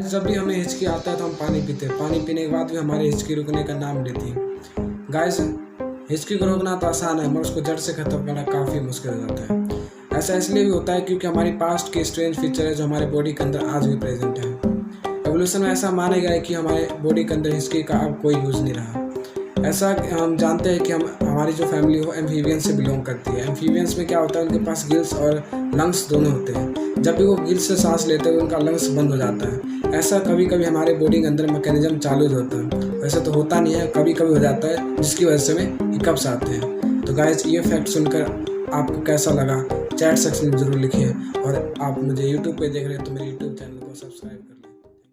जब भी हमें हिचकी आता है तो हम पानी पीते हैं। पानी पीने के बाद भी हमारी हिचकी रुकने का नाम लेती है। गाइस, हिचकी को रोकना तो आसान है, मगर उसको जड़ से खत्म करना काफ़ी मुश्किल हो जाता है। ऐसा इसलिए भी होता है क्योंकि हमारी पास्ट के स्ट्रेंज फीचर है जो हमारे बॉडी के अंदर आज भी प्रेजेंट है। एवोल्यूशन में ऐसा माना गया है कि हमारे बॉडी के अंदर हिचकी का अब कोई यूज़ नहीं रहा। ऐसा हम जानते हैं कि हमारी जो फैमिली हो एम्फीबियन से बिलोंग करती है। एम्फीबियंस में क्या होता है, उनके पास गिल्स और लंग्स दोनों होते हैं। जब भी वो गिल्स से सांस लेते हैं उनका लंग्स बंद हो जाता है। ऐसा कभी कभी हमारे बॉडी के अंदर मैकेनिज्म चालू हो जाता है। वैसे तो होता नहीं है, कभी कभी हो जाता है, जिसकी वजह से हमें हिकअप्स आते हैं। तो गाइस, ये फैक्ट सुनकर आपको कैसा लगा चैट सेक्शन में ज़रूर लिखिए। और आप मुझे यूट्यूब पे देख रहे हैं तो मेरे यूट्यूब चैनल को सब्सक्राइब